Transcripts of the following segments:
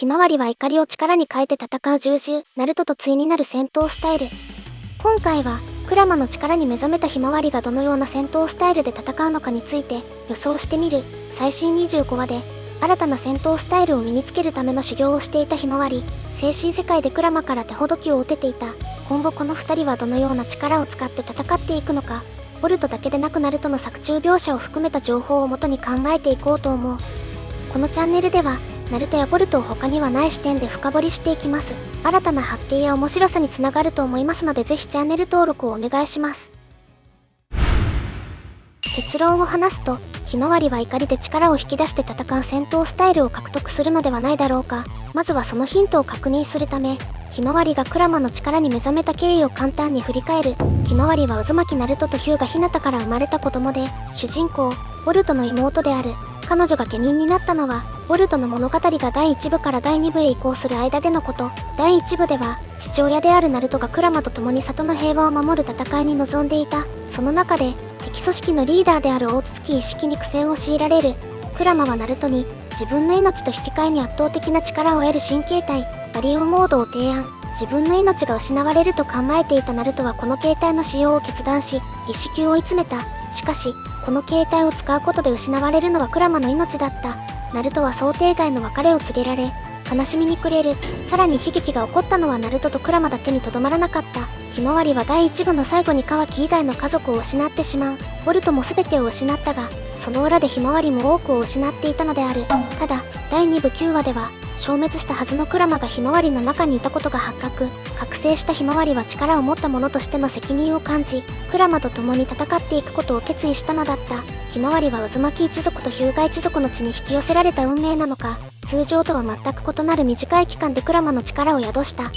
ひまわりは怒りを力に変えて戦う従従、ナルトと対になる戦闘スタイル。今回は、クラマの力に目覚めたひまわりがどのような戦闘スタイルで戦うのかについて予想してみる。最新25話で、新たな戦闘スタイルを身につけるための修行をしていたひまわり、精神世界でクラマから手ほどきを受けていた。今後この2人はどのような力を使って戦っていくのか、ボルトだけでなくナルトの作中描写を含めた情報をもとに考えていこうと思う。このチャンネルでは、ナルトやボルトを他にはない視点で深掘りしていきます。新たな発見や面白さにつながると思いますので、ぜひチャンネル登録をお願いします。結論を話すと、ひまわりは怒りで力を引き出して戦う戦闘スタイルを獲得するのではないだろうか。まずはそのヒントを確認するため、ひまわりがクラマの力に目覚めた経緯を簡単に振り返る。ひまわりは渦巻きナルトとヒュウがヒナタから生まれた子供で、主人公、ボルトの妹である。彼女が下人になったのは、ボルトの物語が第1部から第2部へ移行する間でのこと。第1部では、父親であるナルトがクラマと共に里の平和を守る戦いに臨んでいた。その中で、敵組織のリーダーである大月一式に苦戦を強いられる。クラマはナルトに、自分の命と引き換えに圧倒的な力を得る新形態、バリオモードを提案。自分の命が失われると考えていたナルトはこの形態の使用を決断し、一式を追い詰めた。しかし、この形態を使うことで失われるのはクラマの命だった。ナルトは想定外の別れを告げられ、悲しみに暮れる。さらに悲劇が起こったのはナルトとクラマだけにとどまらなかった。ひまわりは第1部の最後にカワキ以外の家族を失ってしまう。ボルトも全てを失ったが、その裏でひまわりも多くを失っていたのである。ただ、第2部9話では、消滅したはずのクラマがひまわりの中にいたことが発覚。覚醒したひまわりは力を持った者としての責任を感じ、クラマと共に戦っていくことを決意したのだった。ひまわりは渦巻き一族とヒュウガ一族の血に引き寄せられた運命なのか、通常とは全く異なる短い期間でクラマの力を宿した。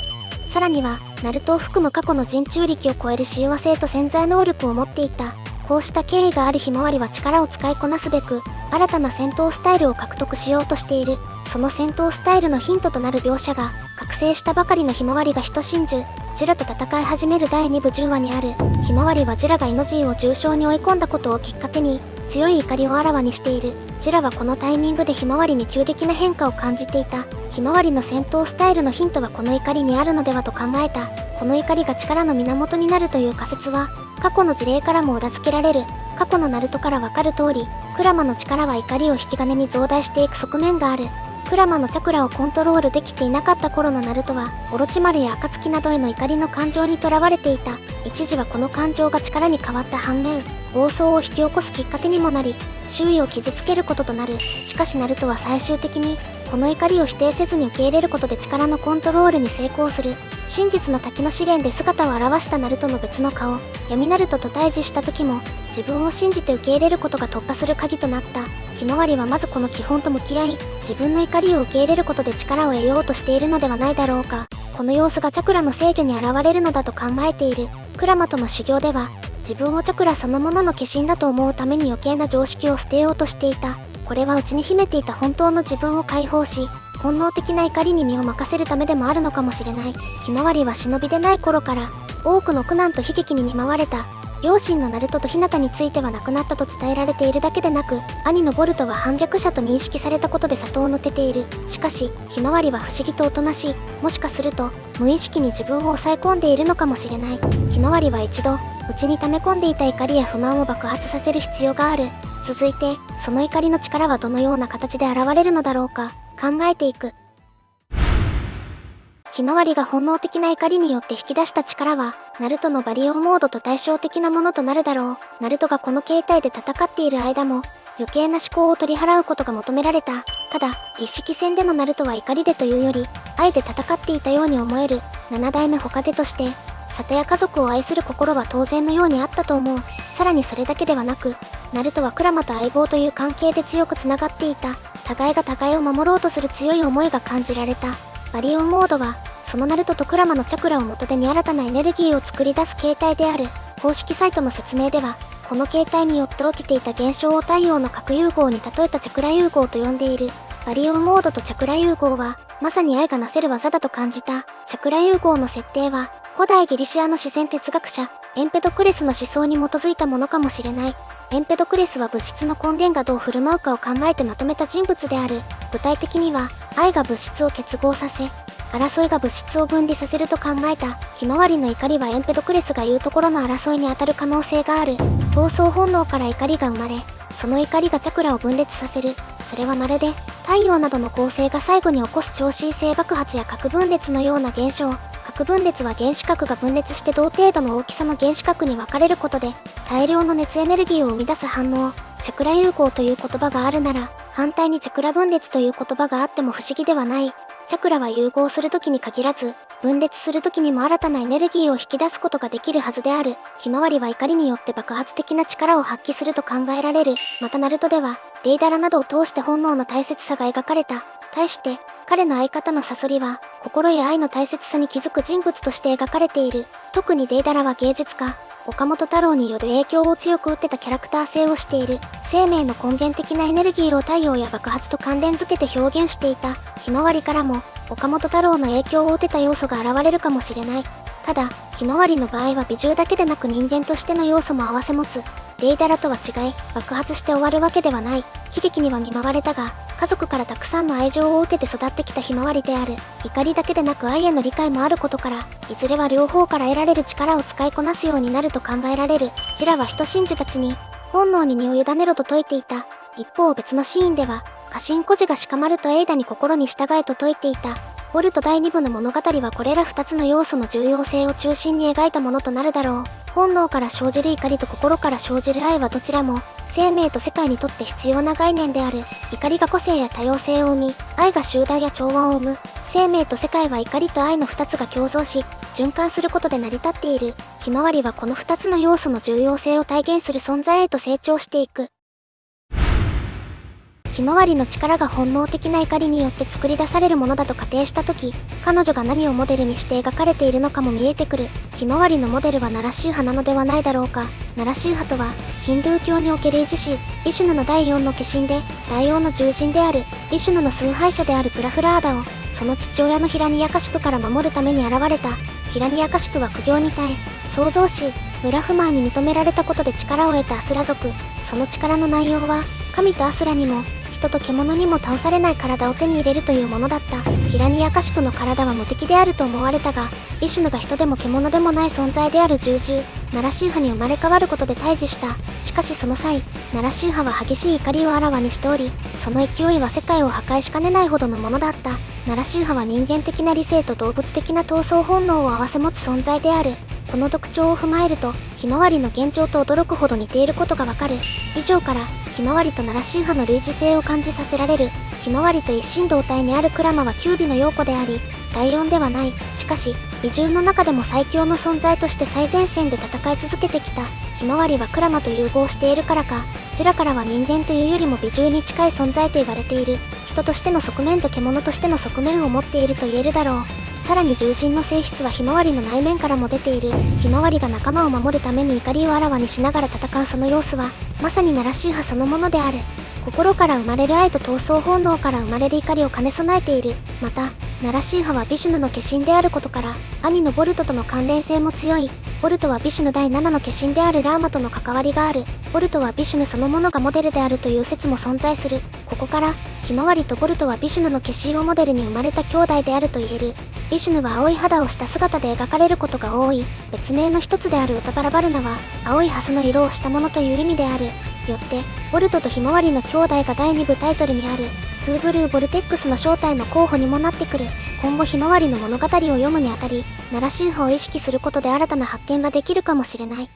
さらには、ナルトを含む過去の人中力を超える親和性と潜在能力を持っていた。こうした経緯があるひまわりは力を使いこなすべく、新たな戦闘スタイルを獲得しようとしている。その戦闘スタイルのヒントとなる描写が、覚醒したばかりのひまわりが人真珠、ジュラと戦い始める第2部10話にある。ひまわりはジュラがイノジーを重傷に追い込んだことをきっかけに、強い怒りをあらわにしている。ジュラはこのタイミングでひまわりに急激な変化を感じていた。ひまわりの戦闘スタイルのヒントはこの怒りにあるのではと考えた。この怒りが力の源になるという仮説は、過去の事例からも裏付けられる。過去のナルトからわかる通り、クラマの力は怒りを引き金に増大していく側面がある。クラマのチャクラをコントロールできていなかった頃のナルトは、オロチマルや暁などへの怒りの感情にとらわれていた。一時はこの感情が力に変わった反面、暴走を引き起こすきっかけにもなり、周囲を傷つけることとなる。しかしナルトは最終的に、この怒りを否定せずに受け入れることで力のコントロールに成功する。真実の滝の試練で姿を現したナルトの別の顔、闇ナルトと対峙した時も、自分を信じて受け入れることが突破する鍵となった。ひまわりはまずこの基本と向き合い、自分の怒りを受け入れることで力を得ようとしているのではないだろうか。この様子がチャクラの制御に現れるのだと考えている。クラマとの修行では、自分をチャクラそのものの化身だと思うために余計な常識を捨てようとしていた。これは内に秘めていた本当の自分を解放し、本能的な怒りに身を任せるためでもあるのかもしれない。ひまわりは忍びでない頃から、多くの苦難と悲劇に見舞われた。両親のナルトとヒナタについては亡くなったと伝えられているだけでなく、兄のボルトは反逆者と認識されたことで里を乗てている。しかし、ひまわりは不思議とおとなしい。もしかすると、無意識に自分を抑え込んでいるのかもしれない。ひまわりは一度、内に溜め込んでいた怒りや不満を爆発させる必要がある。続いて、その怒りの力はどのような形で現れるのだろうか、考えていく。ひまわりが本能的な怒りによって引き出した力は、ナルトのバリオモードと対照的なものとなるだろう。ナルトがこの形態で戦っている間も、余計な思考を取り払うことが求められた。ただ、一式戦でのナルトは怒りでというより、愛で戦っていたように思える。7代目ホカデとして、里や家族を愛する心は当然のようにあったと思う。さらにそれだけではなく、ナルトはクラマと相棒という関係で強くつながっていた。互いが互いを守ろうとする強い思いが感じられた。バリオンモードは、そのナルトとクラマのチャクラを元手に新たなエネルギーを作り出す形態である。公式サイトの説明では、この形態によって起きていた現象を太陽の核融合に例えたチャクラ融合と呼んでいる。バリオンモードとチャクラ融合は、まさに愛がなせる技だと感じた。チャクラ融合の設定は、古代ギリシアの自然哲学者、エンペドクレスの思想に基づいたものかもしれない。エンペドクレスは物質の根源がどう振る舞うかを考えてまとめた人物である。具体的には、愛が物質を結合させ、争いが物質を分離させると考えた。ひまわりの怒りはエンペドクレスが言うところの争いに当たる可能性がある。闘争本能から怒りが生まれ、その怒りがチャクラを分裂させる。それはまるで、太陽などの恒星が最後に起こす超新星爆発や核分裂のような現象。核分裂は原子核が分裂して同程度の大きさの原子核に分かれることで、大量の熱エネルギーを生み出す反応。チャクラ融合という言葉があるなら、反対にチャクラ分裂という言葉があっても不思議ではない。チャクラは融合するときに限らず、分裂するときにも新たなエネルギーを引き出すことができるはずである。ひまわりは怒りによって爆発的な力を発揮すると考えられる。またナルトでは、デイダラなどを通して本能の大切さが描かれた。対して、彼の相方のサソリは、心や愛の大切さに気づく人物として描かれている。特にデイダラは芸術家、岡本太郎による影響を強く受けたキャラクター性をしている。生命の根源的なエネルギーを太陽や爆発と関連づけて表現していた。ひまわりからも、岡本太郎の影響を受けた要素が現れるかもしれない。ただ、ひまわりの場合は美獣だけでなく人間としての要素も併せ持つ。デイダラとは違い、爆発して終わるわけではない。悲劇には見舞われたが、家族からたくさんの愛情を受けて育ってきたひまわりである。怒りだけでなく愛への理解もあることから、いずれは両方から得られる力を使いこなすようになると考えられる。ジラは人真珠たちに、本能に身を委ねろと説いていた。一方別のシーンでは、家臣孤児がしかまるとエイダに心に従えと説いていた。ボルト第2部の物語はこれら2つの要素の重要性を中心に描いたものとなるだろう。本能から生じる怒りと心から生じる愛はどちらも、生命と世界にとって必要な概念である。怒りが個性や多様性を生み、愛が集団や調和を生む。生命と世界は怒りと愛の2つが共存し、循環することで成り立っている。ひまわりはこの2つの要素の重要性を体現する存在へと成長していく。ひまわりの力が本能的な怒りによって作り出されるものだと仮定したとき、彼女が何をモデルにして描かれているのかも見えてくる。ひまわりのモデルはナラシュー派なのではないだろうか。ナラシュー派とは、ヒンドゥー教における維持師、ビシュヌの第4の化身で、大王の従人である、ビシュヌの崇拝者であるプラフラーダを、その父親のヒラニヤカシプから守るために現れた。ヒラニヤカシプは苦行に耐え、創造主、ブラフマーに認められたことで力を得たアスラ族。その力の内容は、神とアスラにも、人と獣にも倒されない体を手に入れるというものだった。ヒラニヤカシプの体は無敵であると思われたが、ビシュヌが人でも獣でもない存在である従獣、ナラシュー派に生まれ変わることで対峙した。しかしその際、ナラシュー派は激しい怒りをあらわにしており、その勢いは世界を破壊しかねないほどのものだった。ナラシュー派は人間的な理性と動物的な闘争本能を併せ持つ存在である。この特徴を踏まえると、ひまわりの現状と驚くほど似ていることがわかる。以上から、ひまわりとナラシュー派の類似性を感じさせられる。ひまわりと一心同体にあるクラマは九尾の陽子であり、第4ではない。しかし、美獣の中でも最強の存在として最前線で戦い続けてきた。ひまわりはクラマと融合しているからか、ジュラからは人間というよりも美獣に近い存在と言われている。人としての側面と獣としての側面を持っていると言えるだろう。さらに獣人の性質はひまわりの内面からも出ている。ひまわりが仲間を守るために怒りをあらわにしながら戦うその様子は、まさにナラシュー派そのものである。心から生まれる愛と闘争本能から生まれる怒りを兼ね備えている。また、ナラシュー派はビシュヌの化身であることから、兄のボルトとの関連性も強い。ボルトはビシュヌ第7の化身であるラーマとの関わりがある。ボルトはビシュヌそのものがモデルであるという説も存在する。ここから、ひまわりとボルトはビシュヌの化身をモデルに生まれた兄弟であると言える。ビシュヌは青い肌をした姿で描かれることが多い。別名の一つであるウタバラバルナは、青いハスの色をしたものという意味である。よって、ボルトとひまわりの兄弟が第2部タイトルにある、トゥーブルー・ボルテックスの正体の候補にもなってくる。今後ひまわりの物語を読むにあたり、ナラシュー派を意識することで新たな発見ができるかもしれない。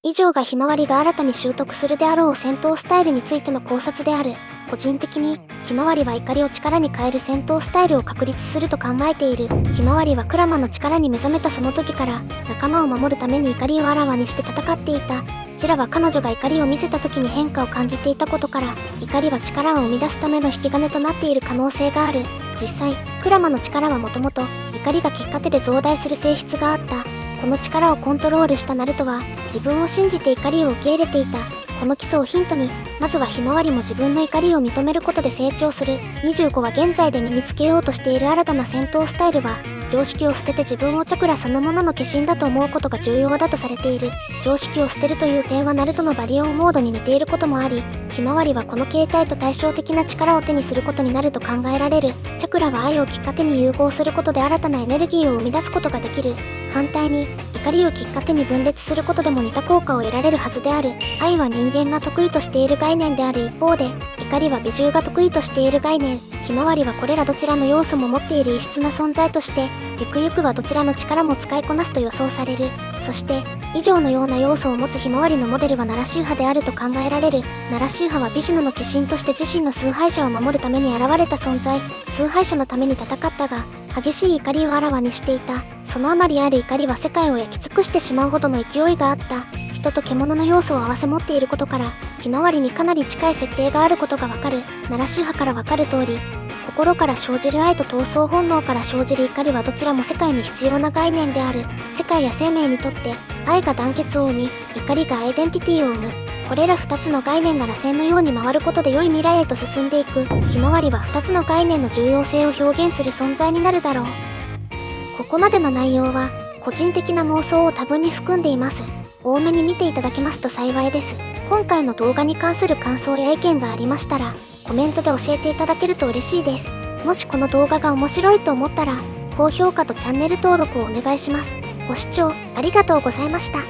以上がひまわりが新たに習得するであろう戦闘スタイルについての考察である。個人的に、ひまわりは怒りを力に変える戦闘スタイルを確立すると考えている。ひまわりはクラマの力に目覚めたその時から、仲間を守るために怒りをあらわにして戦っていた。ジラは彼女が怒りを見せた時に変化を感じていたことから、怒りは力を生み出すための引き金となっている可能性がある。実際、クラマの力はもともと、怒りがきっかけで増大する性質があった。この力をコントロールしたナルトは、自分を信じて怒りを受け入れていた。この基礎をヒントに、まずはひまわりも自分の怒りを認めることで成長する。25は現在で身につけようとしている新たな戦闘スタイルは、常識を捨てて自分をチャクラそのものの化身だと思うことが重要だとされている。常識を捨てるという点はナルトのバリオンモードに似ていることもあり、ひまわりはこの形態と対照的な力を手にすることになると考えられる。チャクラは愛をきっかけに融合することで新たなエネルギーを生み出すことができる。反対に怒りをきっかけに分裂することでも似た効果を得られるはずである。愛は人間が得意としている概念である一方で、怒りは美獣が得意としている概念。ひまわりはこれらどちらの要素も持っている異質な存在として、ゆくゆくはどちらの力も使いこなすと予想される。そして以上のような要素を持つひまわりのモデルは奈良宗派であると考えられる。奈良宗派はビジュヌの化身として自身の崇拝者を守るために現れた存在。崇拝者のために戦ったが、激しい怒りをあらわにしていた。そのあまりある怒りは世界を焼き尽くしてしまうほどの勢いがあった。人と獣の要素を併せ持っていることから、ひまわりにかなり近い設定があることがわかる。奈良宗派からわかる通り、心から生じる愛と闘争本能から生じる怒りはどちらも世界に必要な概念である。世界や生命にとって愛が団結を生み、怒りがアイデンティティを生む。これら2つの概念が螺旋のように回ることで良い未来へと進んでいく。ひまわりは2つの概念の重要性を表現する存在になるだろう。ここまでの内容は個人的な妄想を多分に含んでいます。多めに見ていただけますと幸いです。今回の動画に関する感想や意見がありましたら、コメントで教えていただけると嬉しいです。もしこの動画が面白いと思ったら、高評価とチャンネル登録をお願いします。ご視聴ありがとうございました。